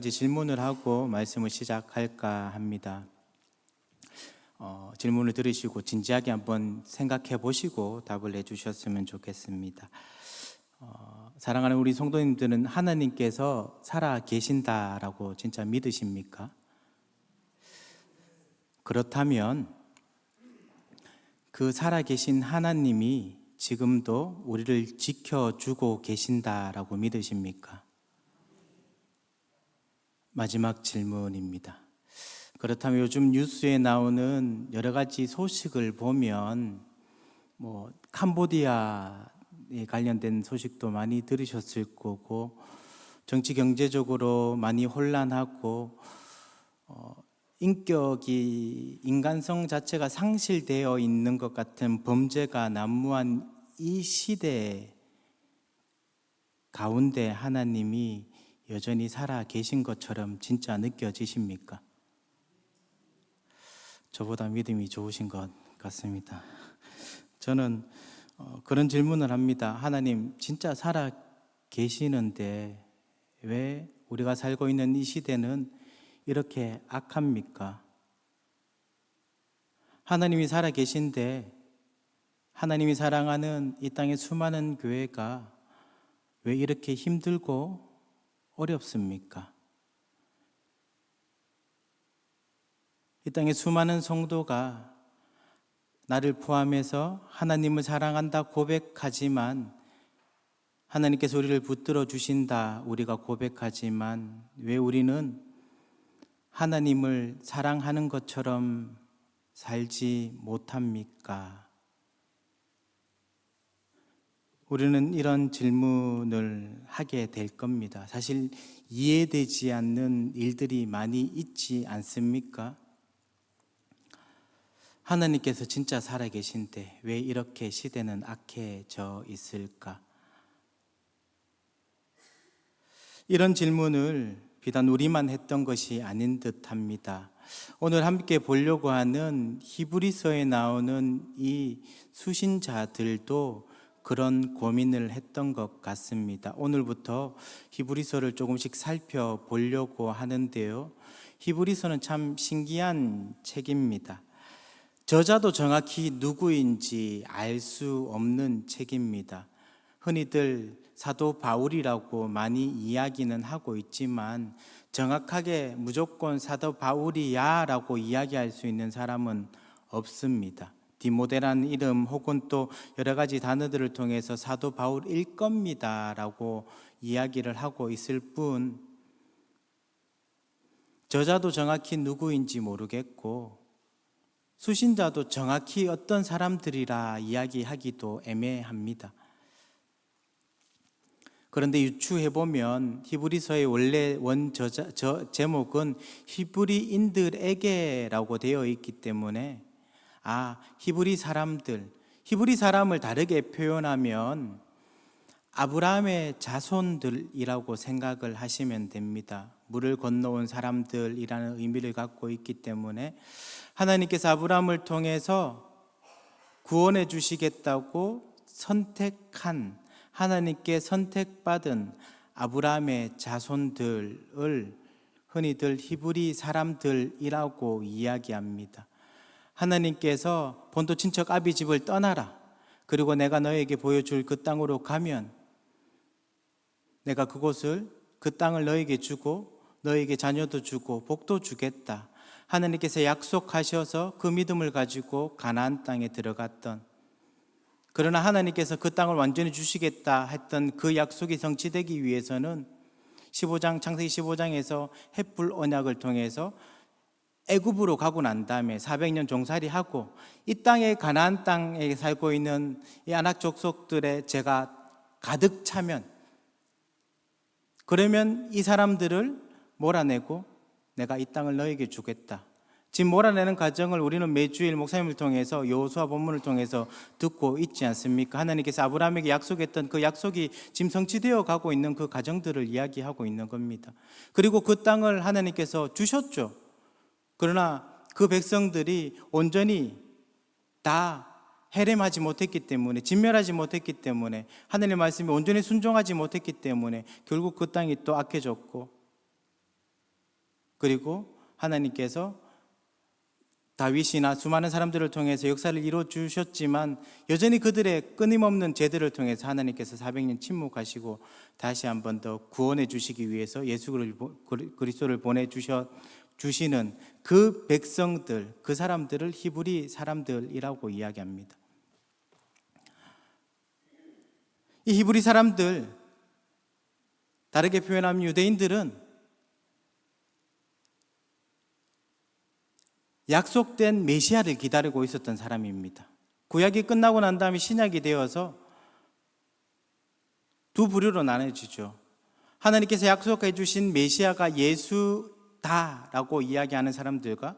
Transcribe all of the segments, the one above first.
질문을 하고 말씀을 시작할까 합니다. 질문을 들으시고 진지하게 한번 생각해 보시고 답을 해주셨으면 좋겠습니다. 사랑하는 우리 성도님들은 하나님께서 살아 계신다라고 진짜 믿으십니까? 그렇다면 그 살아 계신 하나님이 지금도 우리를 지켜주고 계신다라고 믿으십니까? 마지막 질문입니다. 그렇다면 요즘 뉴스에 나오는 여러 가지 소식을 보면 캄보디아에 관련된 소식도 많이 들으셨을 거고, 정치 경제적으로 많이 혼란하고 인격이, 인간성 자체가 상실되어 있는 것 같은 범죄가 난무한 이 시대 가운데 하나님이 여전히 살아 계신 것처럼 진짜 느껴지십니까? 저보다 믿음이 좋으신 것 같습니다. 저는 그런 질문을 합니다. 하나님 진짜 살아 계시는데 왜 우리가 살고 있는 이 시대는 이렇게 악합니까? 하나님이 살아 계신데 하나님이 사랑하는 이 땅의 수많은 교회가 왜 이렇게 힘들고 어렵습니까? 이 땅의 수많은 성도가 나를 포함해서 하나님을 사랑한다 고백하지만, 하나님께서 우리를 붙들어 주신다 우리가 고백하지만, 왜 우리는 하나님을 사랑하는 것처럼 살지 못합니까? 우리는 이런 질문을 하게 될 겁니다. 사실 이해되지 않는 일들이 많이 있지 않습니까? 하나님께서 진짜 살아계신데 왜 이렇게 시대는 악해져 있을까? 이런 질문을 비단 우리만 했던 것이 아닌 듯합니다. 오늘 함께 보려고 하는 히브리서에 나오는 이 수신자들도 그런 고민을 했던 것 같습니다. 오늘부터 히브리서를 조금씩 살펴보려고 하는데요, 히브리서는 참 신기한 책입니다. 저자도 정확히 누구인지 알 수 없는 책입니다. 흔히들 사도 바울이라고 많이 이야기는 하고 있지만, 정확하게 무조건 사도 바울이야 라고 이야기할 수 있는 사람은 없습니다. 디모데라는 이름 혹은 또 여러 가지 단어들을 통해서 사도 바울일 겁니다 라고 이야기를 하고 있을 뿐, 저자도 정확히 누구인지 모르겠고 수신자도 정확히 어떤 사람들이라 이야기하기도 애매합니다. 그런데 유추해보면 히브리서의 원래 제목은 히브리인들에게라고 되어 있기 때문에, 히브리 사람을 다르게 표현하면 아브라함의 자손들이라고 생각을 하시면 됩니다. 물을 건너온 사람들이라는 의미를 갖고 있기 때문에 하나님께서 아브라함을 통해서 구원해 주시겠다고 선택한, 하나님께 선택받은 아브라함의 자손들을 흔히들 히브리 사람들이라고 이야기합니다. 하나님께서 본토 친척 아비 집을 떠나라, 그리고 내가 너에게 보여줄 그 땅으로 가면 내가 그 땅을 너에게 주고 너에게 자녀도 주고 복도 주겠다. 하나님께서 약속하셔서 그 믿음을 가지고 가나안 땅에 들어갔던, 그러나 하나님께서 그 땅을 완전히 주시겠다 했던 그 약속이 성취되기 위해서는 창세기 15장에서 햇불 언약을 통해서 애굽으로 가고 난 다음에 400년 종살이하고 이 땅에, 가나안 땅에 살고 있는 이 아낙 족속들의 죄가 가득 차면, 그러면 이 사람들을 몰아내고 내가 이 땅을 너에게 주겠다. 지금 몰아내는 과정을 우리는 매주일 목사님을 통해서, 여호수아 본문을 통해서 듣고 있지 않습니까? 하나님께서 아브라함에게 약속했던 그 약속이 지금 성취되어 가고 있는 그 과정들을 이야기하고 있는 겁니다. 그리고 그 땅을 하나님께서 주셨죠. 그러나 그 백성들이 온전히 다 해렘하지 못했기 때문에, 진멸하지 못했기 때문에, 하나님의 말씀에 온전히 순종하지 못했기 때문에 결국 그 땅이 또 악해졌고, 그리고 하나님께서 다윗이나 수많은 사람들을 통해서 역사를 이루어 주셨지만 여전히 그들의 끊임없는 제들을 통해서 하나님께서 400년 침묵하시고 다시 한 번 더 구원해 주시기 위해서 예수 그리스도를 보내주시는 그 백성들, 그 사람들을 히브리 사람들이라고 이야기합니다. 이 히브리 사람들, 다르게 표현하면 유대인들은 약속된 메시아를 기다리고 있었던 사람입니다. 구약이 끝나고 난 다음에 신약이 되어서 두 부류로 나눠지죠. 하나님께서 약속해 주신 메시아가 예수다라고 이야기하는 사람들과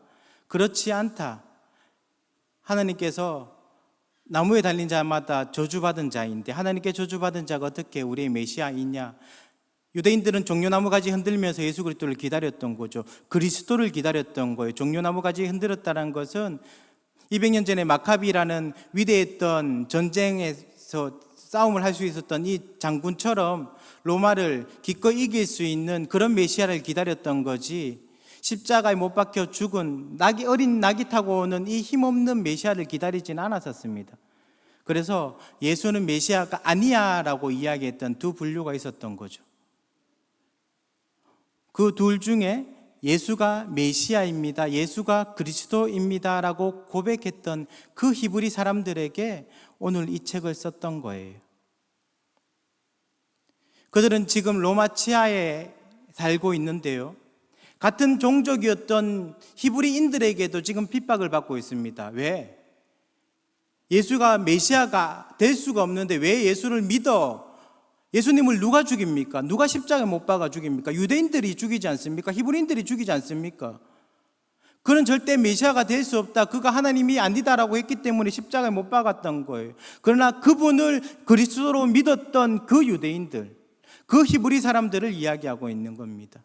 그렇지 않다, 하나님께서 나무에 달린 자마다 저주받은 자인데 하나님께 저주받은 자가 어떻게 우리의 메시아이냐. 유대인들은 종려나무 가지 흔들면서 예수 그리스도를 기다렸던 거죠. 그리스도를 기다렸던 거예요. 종려나무 가지 흔들었다는 것은 200년 전에 마카비라는 위대했던 전쟁에서 싸움을 할 수 있었던 이 장군처럼 로마를 기꺼이 이길 수 있는 그런 메시아를 기다렸던 거지, 십자가에 못 박혀 죽은 어린 낙이 타고 오는 이 힘없는 메시아를 기다리진 않았었습니다. 그래서 예수는 메시아가 아니야 라고 이야기했던 두 분류가 있었던 거죠. 그 둘 중에 예수가 메시아입니다, 예수가 그리스도입니다 라고 고백했던 그 히브리 사람들에게 오늘 이 책을 썼던 거예요. 그들은 지금 로마 치하에 살고 있는데요, 같은 종족이었던 히브리인들에게도 지금 핍박을 받고 있습니다. 왜? 예수가 메시아가 될 수가 없는데 왜 예수를 믿어? 예수님을 누가 죽입니까? 누가 십자가에 못 박아 죽입니까? 유대인들이 죽이지 않습니까? 히브리인들이 죽이지 않습니까? 그는 절대 메시아가 될 수 없다, 그가 하나님이 아니다라고 했기 때문에 십자가에 못 박았던 거예요. 그러나 그분을 그리스도로 믿었던 그 유대인들, 그 히브리 사람들을 이야기하고 있는 겁니다.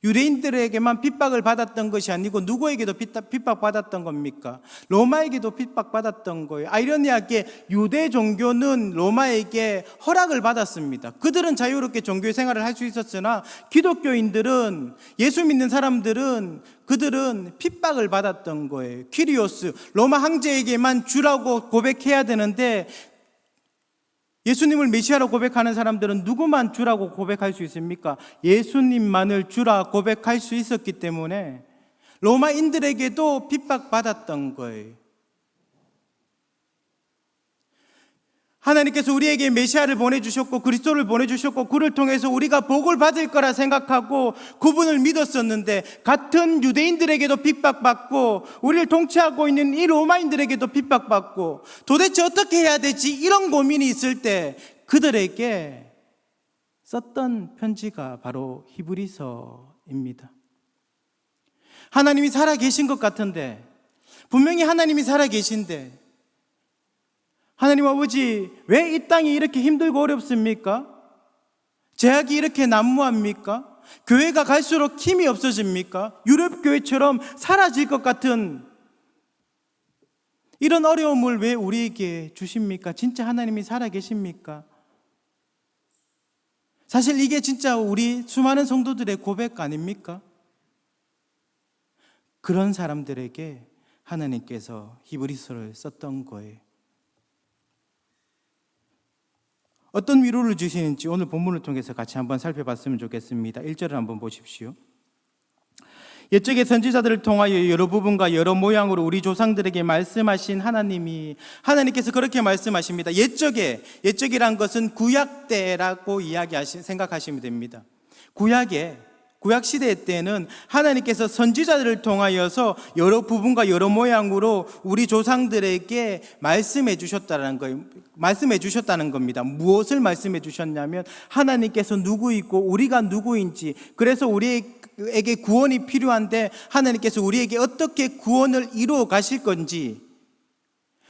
유대인들에게만 핍박을 받았던 것이 아니고 누구에게도 핍박받았던 겁니까? 로마에게도 핍박받았던 거예요. 아이러니하게 유대 종교는 로마에게 허락을 받았습니다. 그들은 자유롭게 종교 생활을 할 수 있었으나 기독교인들은, 예수 믿는 사람들은 그들은 핍박을 받았던 거예요. 퀴리오스, 로마 황제에게만 주라고 고백해야 되는데 예수님을 메시아로 고백하는 사람들은 누구만 주라고 고백할 수 있습니까? 예수님만을 주라 고백할 수 있었기 때문에 로마인들에게도 핍박받았던 거예요. 하나님께서 우리에게 메시아를 보내주셨고 그리스도를 보내주셨고 그를 통해서 우리가 복을 받을 거라 생각하고 그분을 믿었었는데, 같은 유대인들에게도 핍박받고 우리를 통치하고 있는 이 로마인들에게도 핍박받고 도대체 어떻게 해야 되지, 이런 고민이 있을 때 그들에게 썼던 편지가 바로 히브리서입니다. 하나님이 살아계신 것 같은데, 분명히 하나님이 살아계신데 하나님 아버지, 왜 이 땅이 이렇게 힘들고 어렵습니까? 제약이 이렇게 난무합니까? 교회가 갈수록 힘이 없어집니까? 유럽 교회처럼 사라질 것 같은 이런 어려움을 왜 우리에게 주십니까? 진짜 하나님이 살아계십니까? 사실 이게 진짜 우리 수많은 성도들의 고백 아닙니까? 그런 사람들에게 하나님께서 히브리서를 썼던 거예요. 어떤 위로를 주시는지 오늘 본문을 통해서 같이 한번 살펴봤으면 좋겠습니다. 1절을 한번 보십시오. 옛적의 선지자들을 통하여 여러 부분과 여러 모양으로 우리 조상들에게 말씀하신 하나님께서 그렇게 말씀하십니다. 옛적이란 것은 구약 때라고 생각하시면 됩니다. 구약 시대 때는 하나님께서 선지자들을 통하여서 여러 부분과 여러 모양으로 우리 조상들에게 말씀해 주셨다는 겁니다. 무엇을 말씀해 주셨냐면 하나님께서 누구이고 우리가 누구인지, 그래서 우리에게 구원이 필요한데 하나님께서 우리에게 어떻게 구원을 이루어 가실 건지,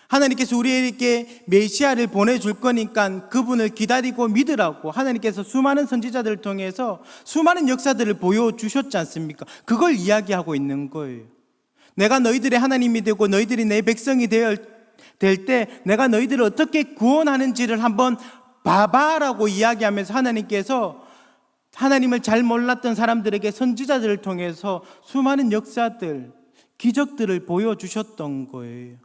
하나님께서 우리에게 메시아를 보내줄 거니까 그분을 기다리고 믿으라고 하나님께서 수많은 선지자들을 통해서 수많은 역사들을 보여주셨지 않습니까? 그걸 이야기하고 있는 거예요. 내가 너희들의 하나님이 되고 너희들이 내 백성이 될 때 내가 너희들을 어떻게 구원하는지를 한번 봐봐라고 이야기하면서 하나님을 잘 몰랐던 사람들에게 선지자들을 통해서 수많은 역사들, 기적들을 보여주셨던 거예요.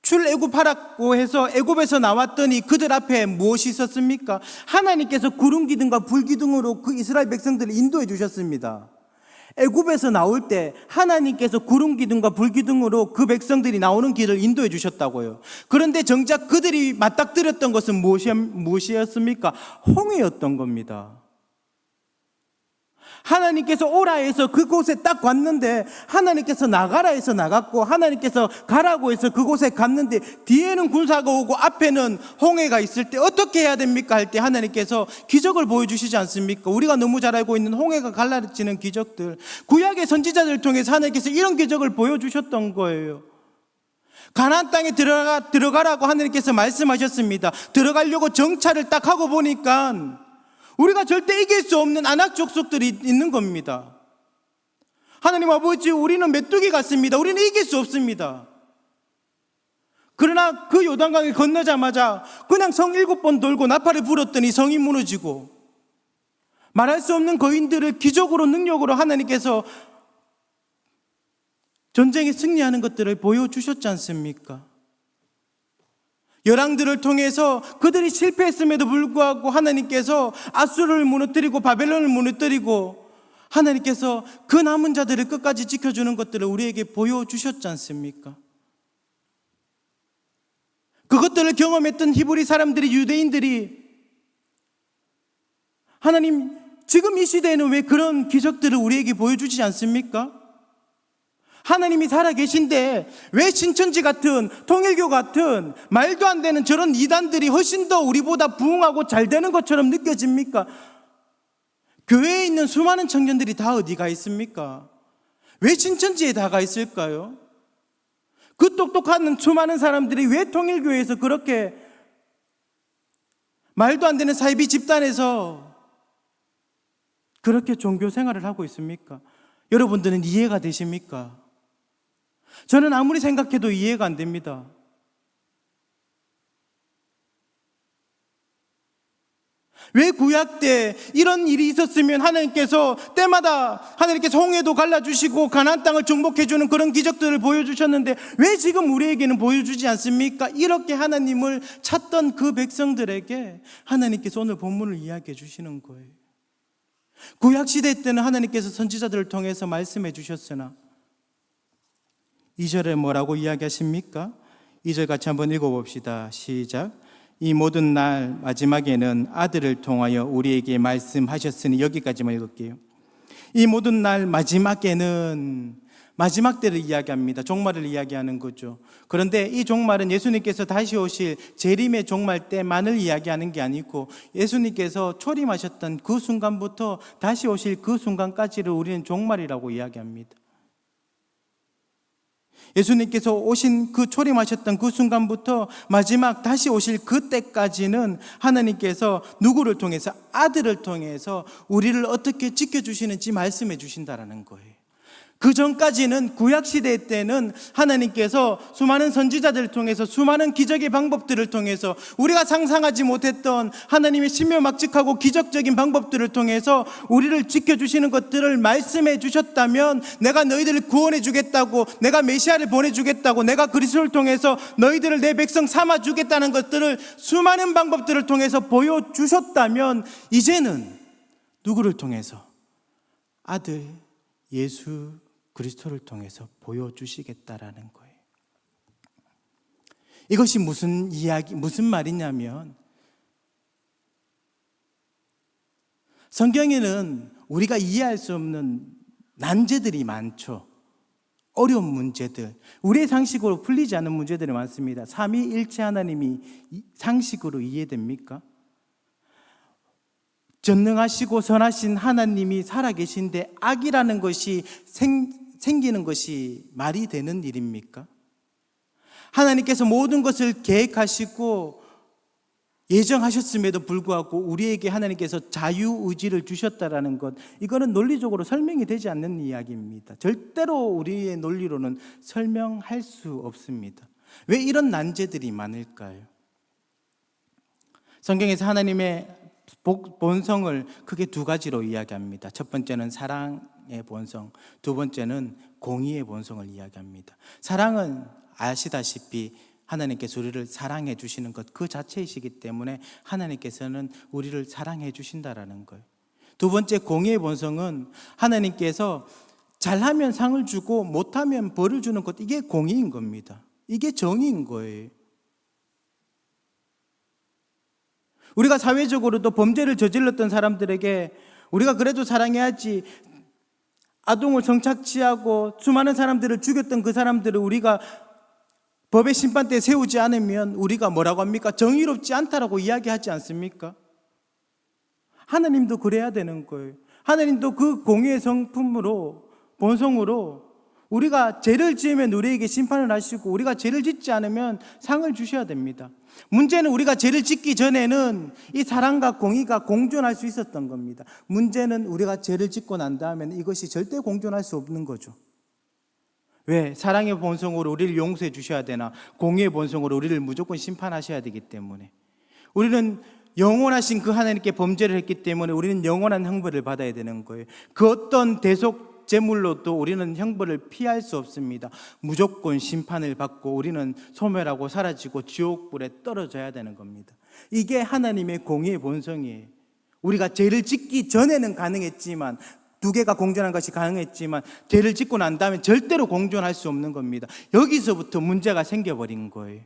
출애굽하라고 해서 애굽에서 나왔더니 그들 앞에 무엇이 있었습니까? 하나님께서 구름 기둥과 불 기둥으로 그 이스라엘 백성들을 인도해 주셨습니다. 애굽에서 나올 때 하나님께서 구름 기둥과 불 기둥으로 그 백성들이 나오는 길을 인도해 주셨다고요. 그런데 정작 그들이 맞닥뜨렸던 것은 무엇이었습니까? 홍해였던 겁니다. 하나님께서 오라 해서 그곳에 딱 왔는데 하나님께서 나가라 해서 나갔고 하나님께서 가라고 해서 그곳에 갔는데 뒤에는 군사가 오고 앞에는 홍해가 있을 때 어떻게 해야 됩니까? 할 때 하나님께서 기적을 보여주시지 않습니까? 우리가 너무 잘 알고 있는 홍해가 갈라지는 기적들, 구약의 선지자들을 통해서 하나님께서 이런 기적을 보여주셨던 거예요. 가나안 땅에 들어가라고 하나님께서 말씀하셨습니다. 들어가려고 정찰을 딱 하고 보니까 우리가 절대 이길 수 없는 아낙 족속들이 있는 겁니다. 하나님 아버지, 우리는 메뚜기 같습니다. 우리는 이길 수 없습니다. 그러나 그 요단강을 건너자마자 그냥 성 7번 돌고 나팔을 불었더니 성이 무너지고 말할 수 없는 거인들을 기적으로 능력으로 하나님께서 전쟁에 승리하는 것들을 보여주셨지 않습니까? 열왕들을 통해서 그들이 실패했음에도 불구하고 하나님께서 아수르를 무너뜨리고 바벨론을 무너뜨리고 하나님께서 그 남은 자들을 끝까지 지켜주는 것들을 우리에게 보여주셨지 않습니까? 그것들을 경험했던 히브리 사람들이, 유대인들이 하나님, 지금 이 시대에는 왜 그런 기적들을 우리에게 보여주지 않습니까? 하나님이 살아계신데 왜 신천지 같은, 통일교 같은 말도 안 되는 저런 이단들이 훨씬 더 우리보다 부흥하고 잘 되는 것처럼 느껴집니까? 교회에 있는 수많은 청년들이 다 어디가 있습니까? 왜 신천지에 다 가 있을까요? 그 똑똑한 수많은 사람들이 왜 통일교회에서 그렇게 말도 안 되는 사이비 집단에서 그렇게 종교 생활을 하고 있습니까? 여러분들은 이해가 되십니까? 저는 아무리 생각해도 이해가 안 됩니다. 왜 구약 때 이런 일이 있었으면 하나님께서 때마다 하나님께서 홍해도 갈라주시고 가나안 땅을 정복해주는 그런 기적들을 보여주셨는데 왜 지금 우리에게는 보여주지 않습니까? 이렇게 하나님을 찾던 그 백성들에게 하나님께서 오늘 본문을 이야기해 주시는 거예요. 구약 시대 때는 하나님께서 선지자들을 통해서 말씀해 주셨으나 2절에 뭐라고 이야기하십니까? 2절 같이 한번 읽어봅시다. 시작. 이 모든 날 마지막에는 아들을 통하여 우리에게 말씀하셨으니, 여기까지만 읽을게요. 이 모든 날 마지막에는, 마지막 때를 이야기합니다. 종말을 이야기하는 거죠. 그런데 이 종말은 예수님께서 다시 오실 재림의 종말 때만을 이야기하는 게 아니고 예수님께서 초림하셨던 그 순간부터 다시 오실 그 순간까지를 우리는 종말이라고 이야기합니다. 예수님께서 오신 그 초림하셨던 그 순간부터 마지막 다시 오실 그때까지는 하나님께서 누구를 통해서, 아들을 통해서 우리를 어떻게 지켜주시는지 말씀해 주신다라는 거예요. 그 전까지는 구약시대 때는 하나님께서 수많은 선지자들을 통해서 수많은 기적의 방법들을 통해서 우리가 상상하지 못했던 하나님의 신묘막측하고 기적적인 방법들을 통해서 우리를 지켜주시는 것들을 말씀해 주셨다면, 내가 너희들을 구원해 주겠다고, 내가 메시아를 보내주겠다고, 내가 그리스도를 통해서 너희들을 내 백성 삼아 주겠다는 것들을 수많은 방법들을 통해서 보여주셨다면 이제는 누구를 통해서? 아들 예수 그리스도를 통해서 보여주시겠다라는 거예요. 이것이 무슨 말이냐면, 성경에는 우리가 이해할 수 없는 난제들이 많죠. 어려운 문제들, 우리의 상식으로 풀리지 않는 문제들이 많습니다. 삼위일체 하나님이 상식으로 이해됩니까? 전능하시고 선하신 하나님이 살아계신데 악이라는 것이 생기는 것이 말이 되는 일입니까? 하나님께서 모든 것을 계획하시고 예정하셨음에도 불구하고 우리에게 하나님께서 자유의지를 주셨다라는 것, 이거는 논리적으로 설명이 되지 않는 이야기입니다. 절대로 우리의 논리로는 설명할 수 없습니다. 왜 이런 난제들이 많을까요? 성경에서 하나님의 본성을 크게 두 가지로 이야기합니다. 첫 번째는 사랑의 본성, 두 번째는 공의의 본성을 이야기합니다. 사랑은 아시다시피 하나님께서 우리를 사랑해 주시는 것 그 자체이시기 때문에 하나님께서는 우리를 사랑해 주신다라는 거예요. 두 번째 공의의 본성은 하나님께서 잘하면 상을 주고 못하면 벌을 주는 것, 이게 공의인 겁니다. 이게 정의인 거예요. 우리가 사회적으로도 범죄를 저질렀던 사람들에게 우리가 그래도 사랑해야지, 아동을 성착취하고 수많은 사람들을 죽였던 그 사람들을 우리가 법의 심판대에 세우지 않으면 우리가 뭐라고 합니까? 정의롭지 않다라고 이야기하지 않습니까? 하나님도 그래야 되는 거예요. 하나님도 그 공의의 성품으로, 본성으로 우리가 죄를 지으면 우리에게 심판을 하시고 우리가 죄를 짓지 않으면 상을 주셔야 됩니다. 문제는 우리가 죄를 짓기 전에는 이 사랑과 공의가 공존할 수 있었던 겁니다. 문제는 우리가 죄를 짓고 난 다음에는 이것이 절대 공존할 수 없는 거죠. 왜? 사랑의 본성으로 우리를 용서해 주셔야 되나, 공의의 본성으로 우리를 무조건 심판하셔야 되기 때문에. 우리는 영원하신 그 하나님께 범죄를 했기 때문에 우리는 영원한 형벌을 받아야 되는 거예요. 그 어떤 대속 제물로도 우리는 형벌을 피할 수 없습니다. 무조건 심판을 받고 우리는 소멸하고 사라지고 지옥불에 떨어져야 되는 겁니다. 이게 하나님의 공의의 본성이에요. 우리가 죄를 짓기 전에는 가능했지만, 두 개가 공존한 것이 가능했지만 죄를 짓고 난 다음에 절대로 공존할 수 없는 겁니다. 여기서부터 문제가 생겨버린 거예요.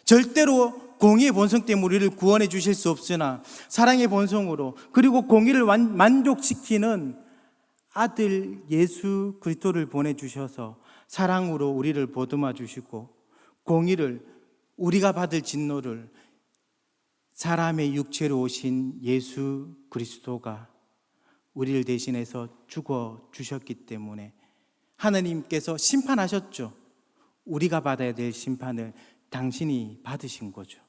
절대로 공의의 본성 때문에 우리를 구원해 주실 수 없으나 사랑의 본성으로, 그리고 공의를 만족시키는 아들 예수 그리스도를 보내주셔서 사랑으로 우리를 보듬어 주시고, 공의를, 우리가 받을 진노를 사람의 육체로 오신 예수 그리스도가 우리를 대신해서 죽어 주셨기 때문에 하나님께서 심판하셨죠. 우리가 받아야 될 심판을 당신이 받으신 거죠.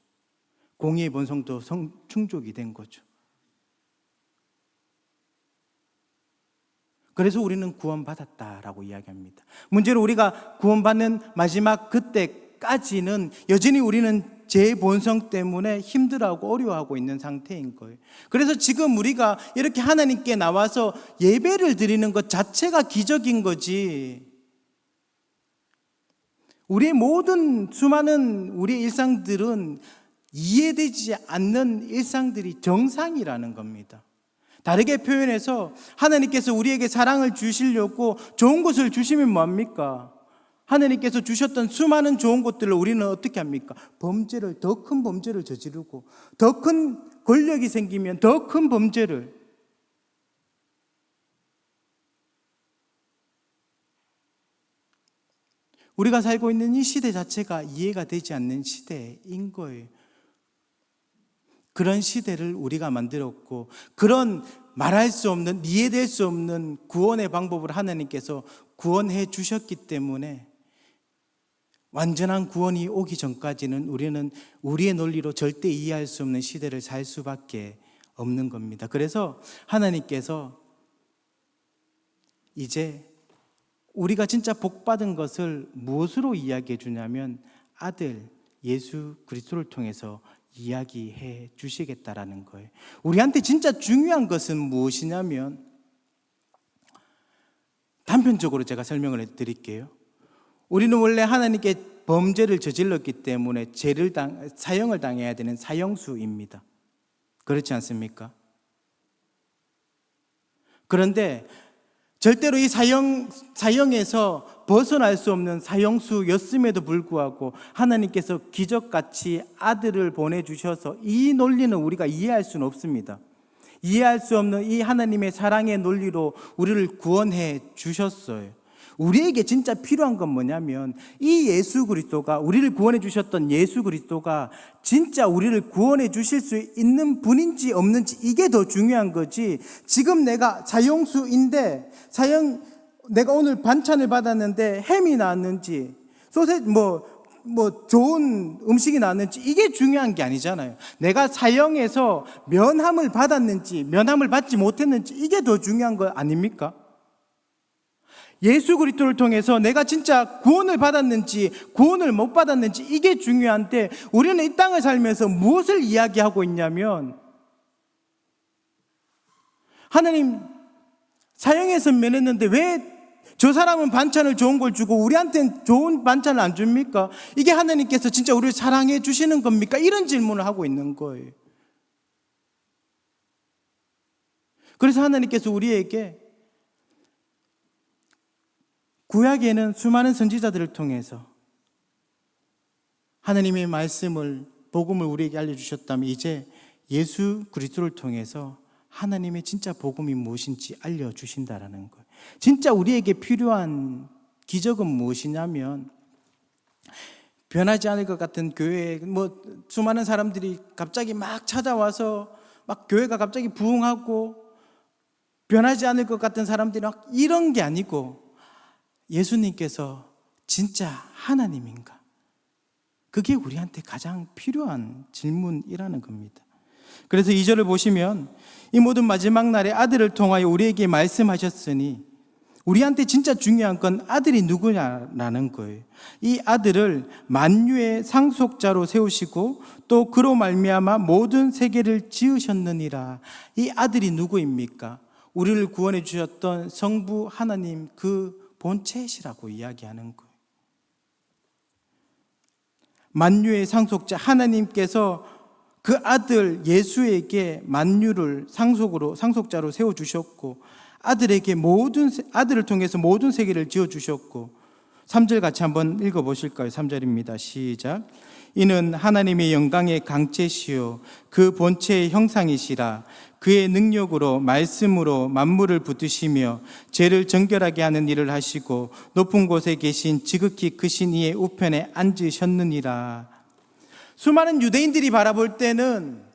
공의의 본성도 충족이 된 거죠. 그래서 우리는 구원받았다라고 이야기합니다. 문제는 우리가 구원받는 마지막 그때까지는 여전히 우리는 제 본성 때문에 힘들어하고 어려워하고 있는 상태인 거예요. 그래서 지금 우리가 이렇게 하나님께 나와서 예배를 드리는 것 자체가 기적인 거지, 우리의 모든 수많은 우리의 일상들은 이해되지 않는 일상들이 정상이라는 겁니다. 다르게 표현해서 하나님께서 우리에게 사랑을 주시려고 좋은 것을 주시면 뭐합니까? 하나님께서 주셨던 수많은 좋은 것들을 우리는 어떻게 합니까? 범죄를, 더 큰 범죄를 저지르고, 더 큰 권력이 생기면 더 큰 범죄를. 우리가 살고 있는 이 시대 자체가 이해가 되지 않는 시대인 거예요. 그런 시대를 우리가 만들었고, 그런 말할 수 없는, 이해될 수 없는 구원의 방법을 하나님께서 구원해 주셨기 때문에 완전한 구원이 오기 전까지는 우리는 우리의 논리로 절대 이해할 수 없는 시대를 살 수밖에 없는 겁니다. 그래서 하나님께서 이제 우리가 진짜 복받은 것을 무엇으로 이야기해 주냐면 아들 예수 그리스도를 통해서 이야기해 주시겠다라는 거예요. 우리한테 진짜 중요한 것은 무엇이냐면, 단편적으로 제가 설명을 해드릴게요. 우리는 원래 하나님께 범죄를 저질렀기 때문에 사형을 당해야 되는 사형수입니다. 그렇지 않습니까? 그런데 절대로 이 사형에서 벗어날 수 없는 사형수였음에도 불구하고 하나님께서 기적같이 아들을 보내주셔서, 이 논리는 우리가 이해할 수는 없습니다. 이해할 수 없는 이 하나님의 사랑의 논리로 우리를 구원해 주셨어요. 우리에게 진짜 필요한 건 뭐냐면, 이 예수 그리스도가, 우리를 구원해 주셨던 예수 그리스도가 진짜 우리를 구원해 주실 수 있는 분인지 없는지, 이게 더 중요한 거지. 지금 내가 사형수인데 내가 오늘 반찬을 받았는데 햄이 나왔는지, 소세지 좋은 음식이 나왔는지, 이게 중요한 게 아니잖아요. 내가 사형에서 면함을 받았는지 면함을 받지 못했는지, 이게 더 중요한 거 아닙니까? 예수 그리스도를 통해서 내가 진짜 구원을 받았는지 구원을 못 받았는지 이게 중요한데, 우리는 이 땅을 살면서 무엇을 이야기하고 있냐면, 하나님 사형에서 면했는데 왜 저 사람은 반찬을 좋은 걸 주고 우리한테는 좋은 반찬을 안 줍니까? 이게 하나님께서 진짜 우리를 사랑해 주시는 겁니까? 이런 질문을 하고 있는 거예요. 그래서 하나님께서 우리에게 구약에는 수많은 선지자들을 통해서 하나님의 말씀을, 복음을 우리에게 알려주셨다면, 이제 예수 그리스도를 통해서 하나님의 진짜 복음이 무엇인지 알려주신다라는 거예요. 진짜 우리에게 필요한 기적은 무엇이냐면, 변하지 않을 것 같은 교회에 수많은 사람들이 갑자기 막 찾아와서 막 교회가 갑자기 부흥하고 변하지 않을 것 같은 사람들이 막 이런 게 아니고, 예수님께서 진짜 하나님인가? 그게 우리한테 가장 필요한 질문이라는 겁니다. 그래서 2절을 보시면, 이 모든 마지막 날에 아들을 통하여 우리에게 말씀하셨으니, 우리한테 진짜 중요한 건 아들이 누구냐라는 거예요. 이 아들을 만유의 상속자로 세우시고 또 그로 말미암아 모든 세계를 지으셨느니라. 이 아들이 누구입니까? 우리를 구원해 주셨던 성부 하나님 그 본체시라고 이야기하는 거예요. 만유의 상속자 하나님께서 그 아들 예수에게 만유를 상속자로 세워주셨고, 아들을 통해서 모든 세계를 지어주셨고, 3절 같이 한번 읽어보실까요? 3절입니다. 시작. 이는 하나님의 영광의 강체시요 그 본체의 형상이시라. 그의 능력으로 말씀으로 만물을 붙드시며 죄를 정결하게 하는 일을 하시고 높은 곳에 계신 지극히 크신 이의 우편에 앉으셨느니라. 수많은 유대인들이 바라볼 때는,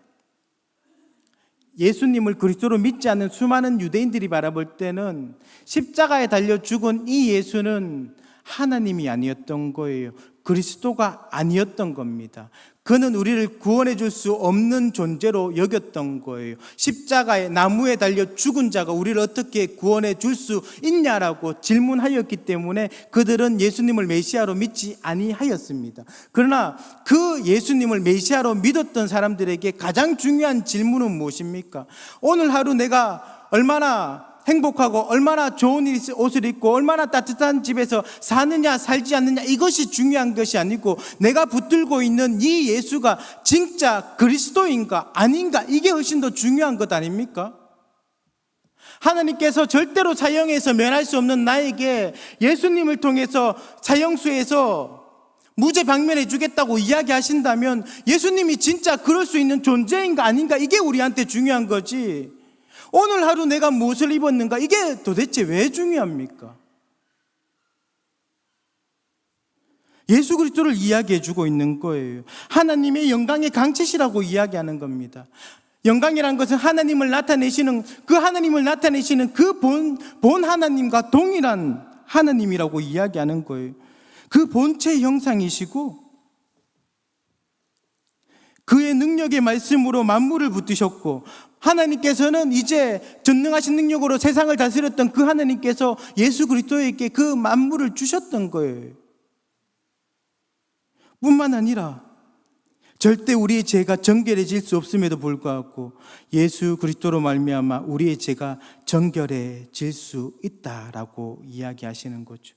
예수님을 그리스도로 믿지 않는 수많은 유대인들이 바라볼 때는 십자가에 달려 죽은 이 예수는 하나님이 아니었던 거예요. 그리스도가 아니었던 겁니다. 그는 우리를 구원해 줄 수 없는 존재로 여겼던 거예요. 십자가에 나무에 달려 죽은 자가 우리를 어떻게 구원해 줄 수 있냐라고 질문하였기 때문에 그들은 예수님을 메시아로 믿지 아니하였습니다. 그러나 그 예수님을 메시아로 믿었던 사람들에게 가장 중요한 질문은 무엇입니까? 오늘 하루 내가 얼마나 행복하고 얼마나 좋은 옷을 입고 얼마나 따뜻한 집에서 사느냐 살지 않느냐, 이것이 중요한 것이 아니고 내가 붙들고 있는 이 예수가 진짜 그리스도인가 아닌가, 이게 훨씬 더 중요한 것 아닙니까? 하나님께서 절대로 사형에서 면할 수 없는 나에게 예수님을 통해서 사형수에서 무죄 방면해 주겠다고 이야기하신다면 예수님이 진짜 그럴 수 있는 존재인가 아닌가, 이게 우리한테 중요한 거지, 오늘 하루 내가 무엇을 입었는가, 이게 도대체 왜 중요합니까? 예수 그리스도를 이야기해 주고 있는 거예요. 하나님의 영광의 강체시라고 이야기하는 겁니다. 영광이라는 것은 하나님을 나타내시는 그 본 하나님과 동일한 하나님이라고 이야기하는 거예요. 그 본체의 형상이시고 그의 능력의 말씀으로 만물을 붙드셨고, 하나님께서는 이제 전능하신 능력으로 세상을 다스렸던 그 하나님께서 예수 그리스도에게 그 만물을 주셨던 거예요. 뿐만 아니라 절대 우리의 죄가 정결해질 수 없음에도 불구하고 예수 그리스도로 말미암아 우리의 죄가 정결해질 수 있다라고 이야기하시는 거죠.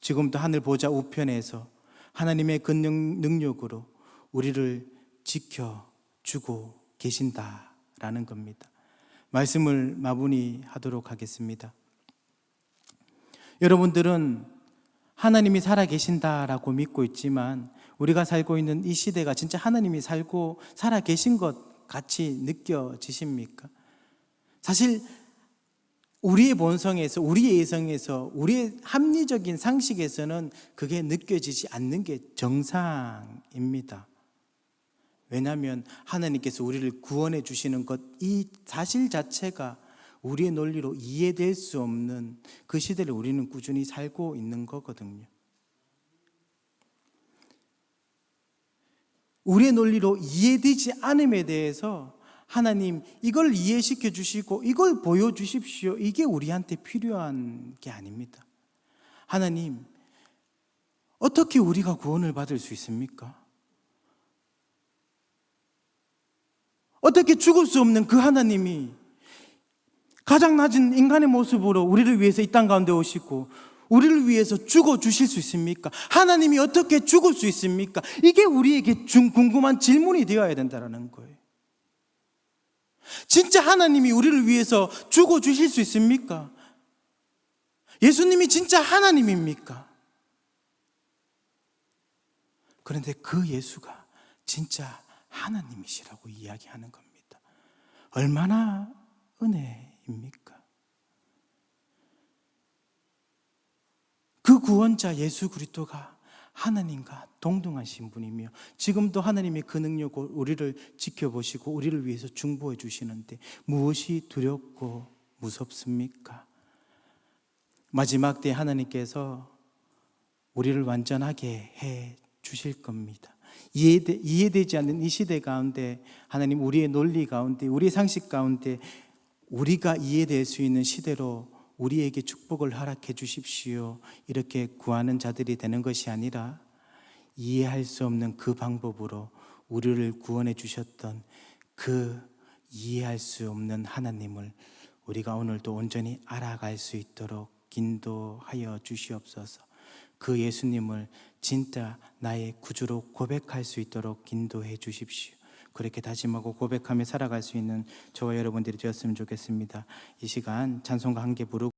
지금도 하늘 보좌 우편에서 하나님의 그 능력으로 우리를 지켜주고 계신다라는 겁니다. 말씀을 마무리하도록 하겠습니다. 여러분들은 하나님이 살아계신다라고 믿고 있지만 우리가 살고 있는 이 시대가 진짜 하나님이 살아계신 것 같이 느껴지십니까? 사실 우리의 본성에서, 우리의 이성에서, 우리의 합리적인 상식에서는 그게 느껴지지 않는 게 정상입니다. 왜냐하면 하나님께서 우리를 구원해 주시는 것, 이 사실 자체가 우리의 논리로 이해될 수 없는 그 시대를 우리는 꾸준히 살고 있는 거거든요. 우리의 논리로 이해되지 않음에 대해서 하나님 이걸 이해시켜 주시고 이걸 보여주십시오, 이게 우리한테 필요한 게 아닙니다. 하나님, 어떻게 우리가 구원을 받을 수 있습니까? 어떻게 죽을 수 없는 그 하나님이 가장 낮은 인간의 모습으로 우리를 위해서 이 땅 가운데 오시고 우리를 위해서 죽어 주실 수 있습니까? 하나님이 어떻게 죽을 수 있습니까? 이게 우리에게 궁금한 질문이 되어야 된다는 거예요. 진짜 하나님이 우리를 위해서 죽어 주실 수 있습니까? 예수님이 진짜 하나님입니까? 그런데 그 예수가 진짜 하나님이시라고 이야기하는 겁니다. 얼마나 은혜입니까? 그 구원자 예수 그리스도가 하나님과 동등하신 분이며 지금도 하나님의 그 능력으로 우리를 지켜보시고 우리를 위해서 중보해 주시는데 무엇이 두렵고 무섭습니까? 마지막 때 하나님께서 우리를 완전하게 해 주실 겁니다. 이해되지 않는 이 시대 가운데 하나님 우리의 논리 가운데 우리의 상식 가운데 우리가 이해될 수 있는 시대로 우리에게 축복을 허락해 주십시오. 이렇게 구하는 자들이 되는 것이 아니라 이해할 수 없는 그 방법으로 우리를 구원해 주셨던 그 이해할 수 없는 하나님을 우리가 오늘도 온전히 알아갈 수 있도록 인도하여 주시옵소서. 그 예수님을 진짜 나의 구주로 고백할 수 있도록 인도해 주십시오. 그렇게 다짐하고 고백하며 살아갈 수 있는 저와 여러분들이 되었으면 좋겠습니다. 이 시간 찬송가 한 개 부르고